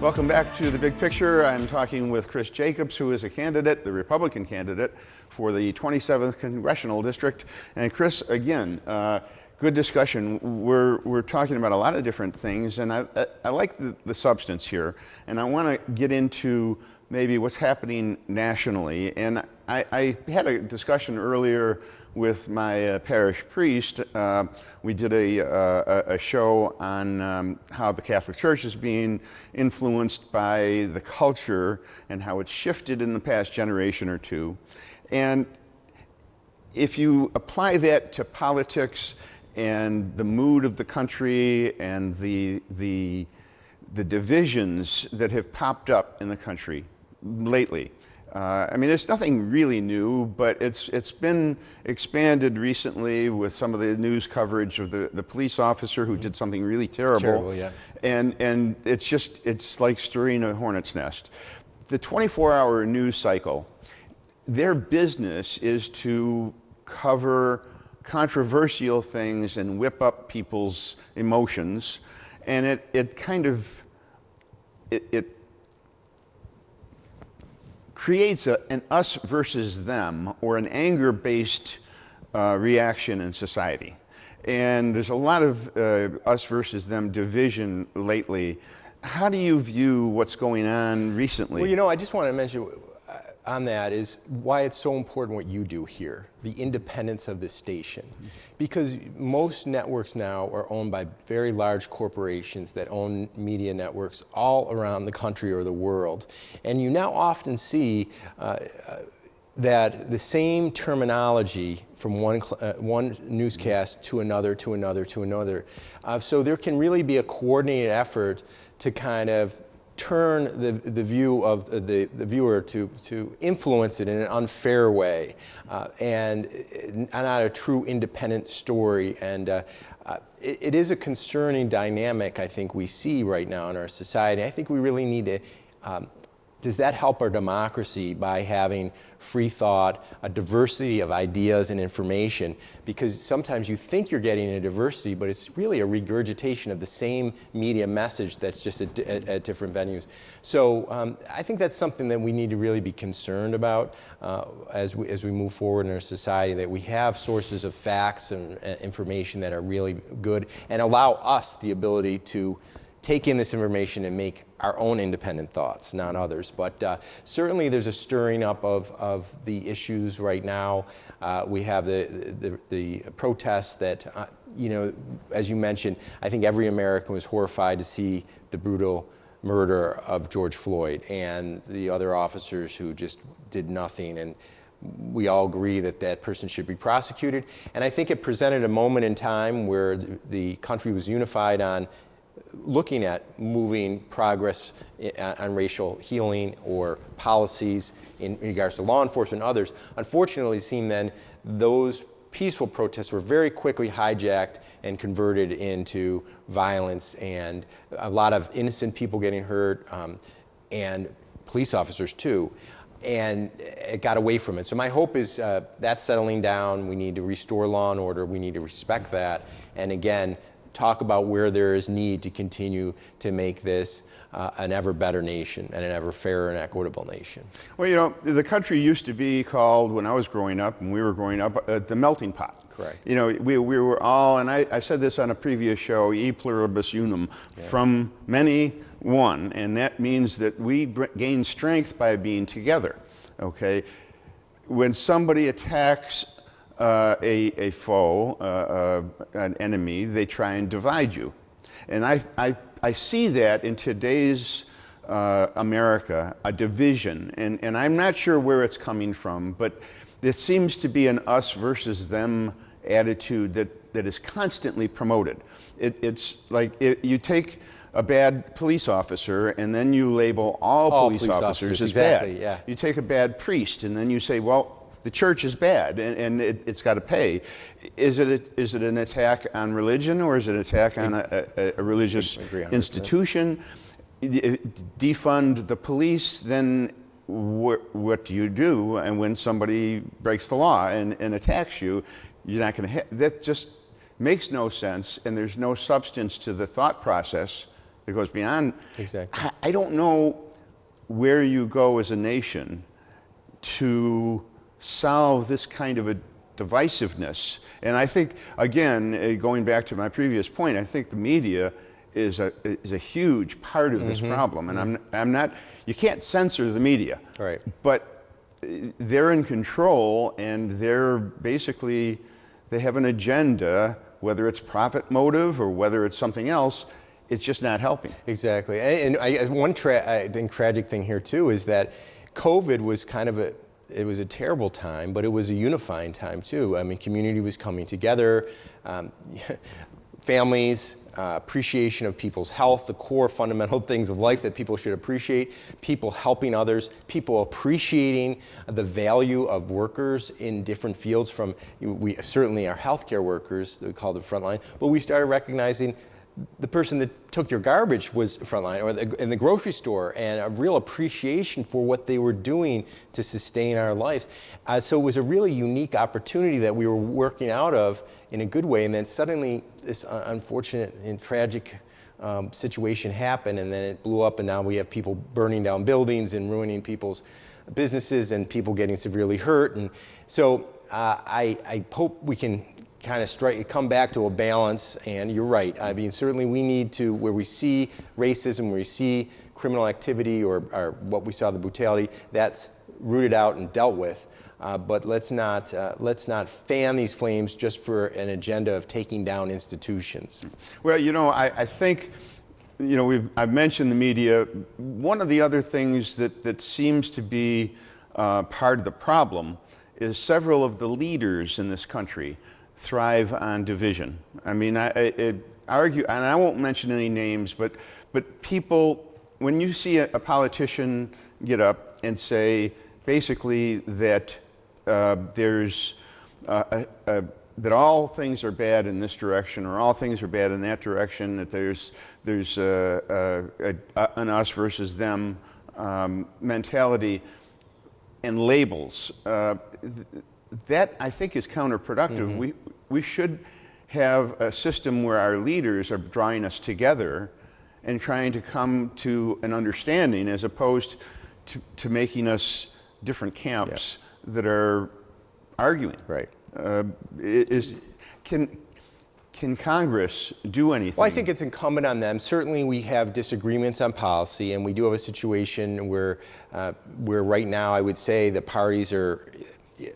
Welcome back to The Big Picture. I'm talking with Chris Jacobs, who is a candidate, the Republican candidate, for the 27th Congressional District. And Chris, again, good discussion. We're talking about a lot of different things, and I like the substance here. And I want to get into maybe what's happening nationally. And I had a discussion earlier with my parish priest. We did a show on how the Catholic Church is being influenced by the culture and how it's shifted in the past generation or two. And if you apply that to politics and the mood of the country and the divisions that have popped up in the country lately, I mean, it's nothing really new, but it's been expanded recently with some of the news coverage of the police officer who did something really terrible. Terrible, yeah. And it's like stirring a hornet's nest. The 24-hour news cycle, their business is to cover controversial things and whip up people's emotions, and it creates an us versus them, or an anger-based reaction in society. And there's a lot of us versus them division lately. How do you view what's going on recently? Well, you know, I just want to mention on that is why it's so important what you do here, the independence of the station. Because most networks now are owned by very large corporations that own media networks all around the country or the world. And you now often see that the same terminology from one newscast to another, to another, to another. So there can really be a coordinated effort to kind of turn the view of the viewer to influence it in an unfair way, and not a true independent story. And it is a concerning dynamic, I think, we see right now in our society. I think we really need to, does that help our democracy by having free thought, a diversity of ideas and information? Because sometimes you think you're getting a diversity, but it's really a regurgitation of the same media message that's just at different venues. So I think that's something that we need to really be concerned about as we move forward in our society, that we have sources of facts and information that are really good and allow us the ability to take in this information and make our own independent thoughts, not others. But certainly there's a stirring up of the issues right now. We have the protests that, you know, as you mentioned, I think every American was horrified to see the brutal murder of George Floyd and the other officers who just did nothing. And we all agree that that person should be prosecuted. And I think it presented a moment in time where the country was unified on looking at moving progress on racial healing or policies in regards to law enforcement and others. Unfortunately, it seemed then those peaceful protests were very quickly hijacked and converted into violence, and a lot of innocent people getting hurt, and police officers too. And it got away from it. So my hope is that's settling down. We need to restore law and order. We need to respect that. And again, talk about where there is need to continue to make this an ever better nation and an ever fairer and equitable nation. Well, you know, the country used to be called, when I was growing up and we were growing up, the melting pot. Correct. You know, we were all, and I said this on a previous show, e pluribus unum, yeah. From many one, and that means that we gain strength by being together, okay? When somebody attacks a foe, an enemy, they try and divide you. And I see that in today's America, a division. And I'm not sure where it's coming from, but it seems to be an us versus them attitude that is constantly promoted. It's like you take a bad police officer and then you label all police officers as exactly, bad. Yeah. You take a bad priest and then you say, well, the church is bad and it's got to pay. Is it an attack on religion, or is it an attack on a religious institution? Defund the police, then what do you do? And when somebody breaks the law and attacks you, you're not going to that just makes no sense, and there's no substance to the thought process It goes beyond. Exactly. I don't know where you go as a nation to solve this kind of a divisiveness. And I think, again, going back to my previous point, I think the media is a huge part of this problem. And I'm not, you can't censor the media. Right. But they're in control, and they're basically, they have an agenda, whether it's profit motive or whether it's something else. It's just not helping. Exactly. And one I think tragic thing here too is that COVID was kind of it was a terrible time, but it was a unifying time too. I mean, community was coming together, families, appreciation of people's health, the core fundamental things of life that people should appreciate, people helping others, people appreciating the value of workers in different fields. From, we certainly are healthcare workers, we call the frontline, but we started recognizing the person that took your garbage was frontline, or in the grocery store, and a real appreciation for what they were doing to sustain our lives. So it was a really unique opportunity that we were working out of in a good way, and then suddenly this unfortunate and tragic situation happened, and then it blew up, and now we have people burning down buildings and ruining people's businesses and people getting severely hurt. And so I hope we can kind of come back to a balance. And you're right. I mean, certainly we need to, where we see racism, where we see criminal activity, or what we saw, the brutality, that's rooted out and dealt with. But let's not fan these flames just for an agenda of taking down institutions. Well, you know, I think, you know, I've mentioned the media. One of the other things that seems to be part of the problem is several of the leaders in this country thrive on division. I mean, I argue, and I won't mention any names, but people, when you see a politician get up and say basically that there's that all things are bad in this direction, or all things are bad in that direction, that there's an us versus them mentality and labels, that I think is counterproductive. We should have a system where our leaders are drawing us together and trying to come to an understanding, as opposed to making us different camps that are arguing. Right. Can Congress do anything? Well, I think it's incumbent on them. Certainly we have disagreements on policy, and we do have a situation where right now I would say the parties are,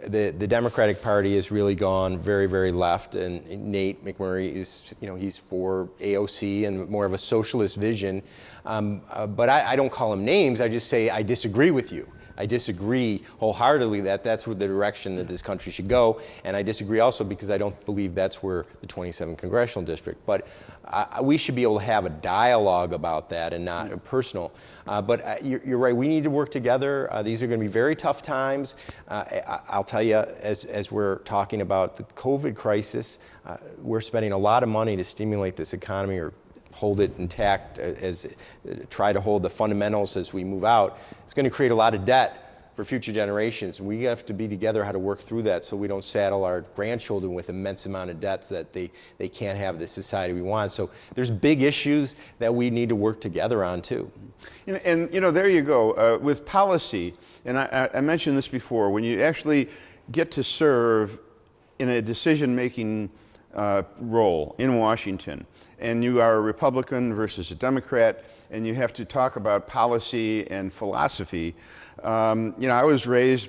the Democratic Party has really gone very, very left, and Nate McMurray is, you know, he's for AOC and more of a socialist vision. But I don't call him names, I just say I disagree with you. I disagree wholeheartedly that that's where the direction that this country should go, and I disagree also because I don't believe that's where the 27th congressional district. But we should be able to have a dialogue about that and not personal. But you're right. We need to work together. These are going to be very tough times. I'll tell you, as we're talking about the COVID crisis, we're spending a lot of money to stimulate this economy, or hold it intact, try to hold the fundamentals as we move out. It's going to create a lot of debt for future generations. We have to be together how to work through that, so we don't saddle our grandchildren with immense amount of debts that they can't have the society we want. So there's big issues that we need to work together on too. And you know, there you go. With policy, and I mentioned this before, when you actually get to serve in a decision-making role in Washington, and you are a Republican versus a Democrat, and you have to talk about policy and philosophy. You know, I was raised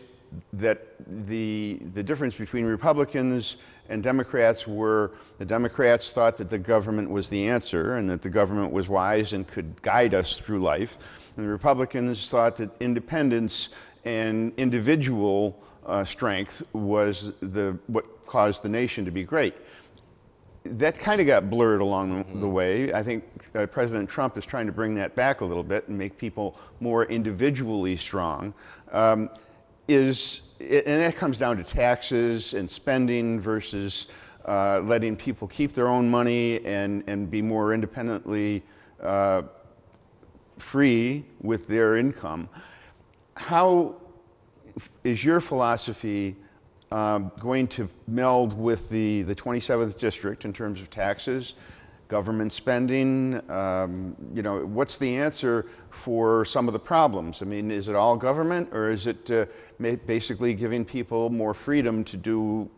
that the difference between Republicans and Democrats were, the Democrats thought that the government was the answer, and that the government was wise and could guide us through life. And the Republicans thought that independence and individual strength was what caused the nation to be great. That kind of got blurred along the way. I think President Trump is trying to bring that back a little bit and make people more individually strong. And that comes down to taxes and spending versus letting people keep their own money and be more independently free with their income. How is your philosophy going to meld with the 27th district in terms of taxes, government spending? You know, what's the answer for some of the problems? I mean, is it all government, or is it basically giving people more freedom to do?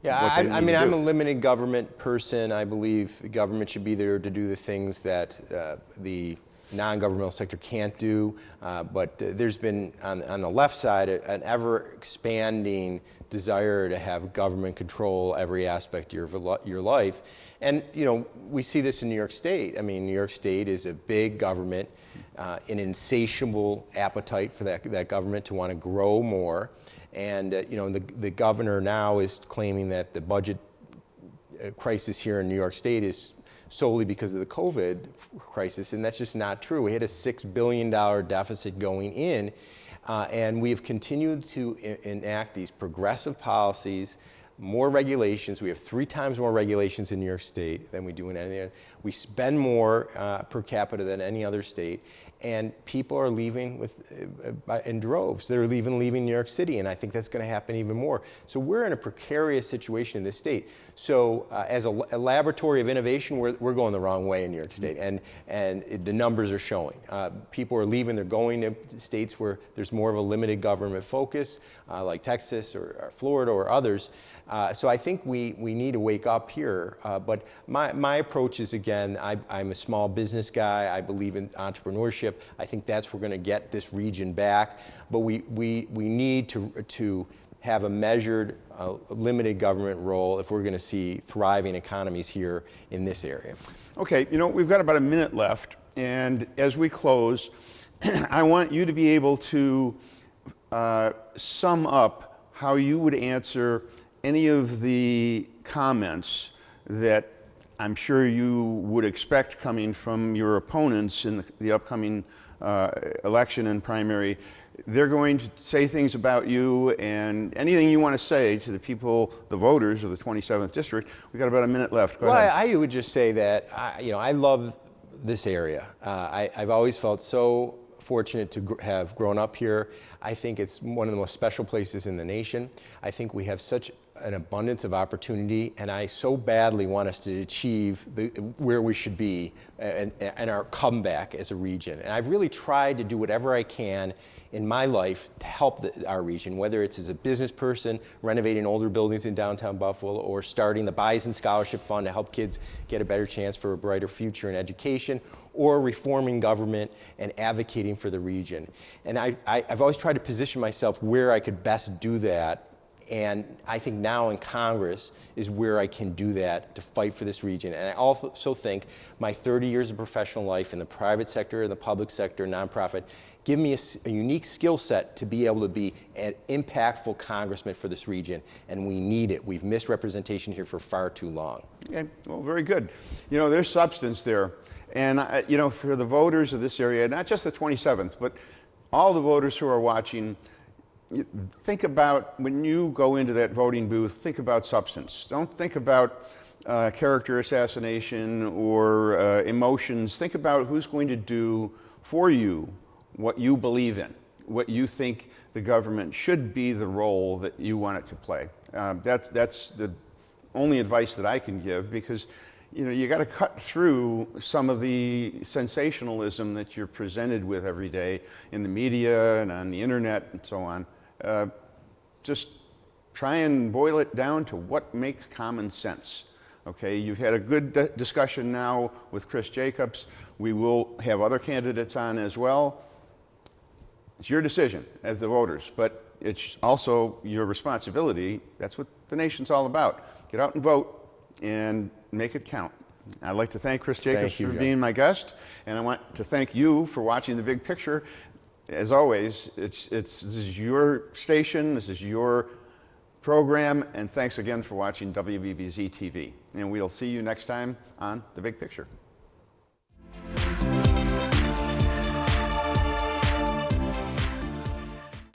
Yeah, I mean, I'm a limited government person. I believe government should be there to do the things that the non-governmental sector can't do. But there's been, on the left side, an ever-expanding desire to have government control every aspect of your life. And, you know, we see this in New York State. I mean, New York State is a big government, an insatiable appetite for that government to want to grow more. And you know, the governor now is claiming that the budget crisis here in New York State is solely because of the COVID crisis, and that's just not true. We had a $6 billion deficit going in, and we have continued to enact these progressive policies, more regulations. We have 3 times more regulations in New York State than we do in any other. We spend more per capita than any other state, and people are leaving in droves. They're leaving New York City, and I think that's going to happen even more. So we're in a precarious situation in this state. So as a laboratory of innovation, we're going the wrong way in New York State, and the numbers are showing. People are leaving. They're going to states where there's more of a limited government focus, like Texas or Florida or others. So I think we need to wake up here. But my approach is, again, I'm a small business guy. I believe in entrepreneurship. I think that's where we're going to get this region back. But we need to have a measured, limited government role if we're going to see thriving economies here in this area. Okay, you know, we've got about a minute left. And as we close, I want you to be able to sum up how you would answer any of the comments that I'm sure you would expect coming from your opponents in the upcoming election and primary. They're going to say things about you, and anything you want to say to the people, the voters of the 27th District. We've got about a minute left. Go ahead. I would just say that I love this area. I've always felt so fortunate to have grown up here. I think it's one of the most special places in the nation. I think we have such an abundance of opportunity, and I so badly want us to achieve where we should be and our comeback as a region. And I've really tried to do whatever I can in my life to help our region, whether it's as a business person, renovating older buildings in downtown Buffalo, or starting the Bison Scholarship Fund to help kids get a better chance for a brighter future in education, or reforming government and advocating for the region. And I've always tried to position myself where I could best do that. And I think now in Congress is where I can do that to fight for this region. And I also think my 30 years of professional life in the private sector, in the public sector, nonprofit, give me a unique skill set to be able to be an impactful congressman for this region. And we need it. We've missed representation here for far too long. Okay, well, very good. You know, there's substance there. And, you know, for the voters of this area, not just the 27th, but all the voters who are watching, think about, when you go into that voting booth, think about substance. Don't think about character assassination or emotions. Think about who's going to do for you what you believe in, what you think the government should be, the role that you want it to play. That's the only advice that I can give, because you know, you got to cut through some of the sensationalism that you're presented with every day in the media and on the internet and so on. Just try and boil it down to what makes common sense. Okay, you've had a good discussion now with Chris Jacobs. We will have other candidates on as well. It's your decision as the voters, but it's also your responsibility. That's what the nation's all about. Get out and vote and make it count. I'd like to thank Chris Jacobs for being my guest, and I want to thank you for watching The Big Picture. As always, this is your station, this is your program, and thanks again for watching WBBZ-TV. And we'll see you next time on The Big Picture.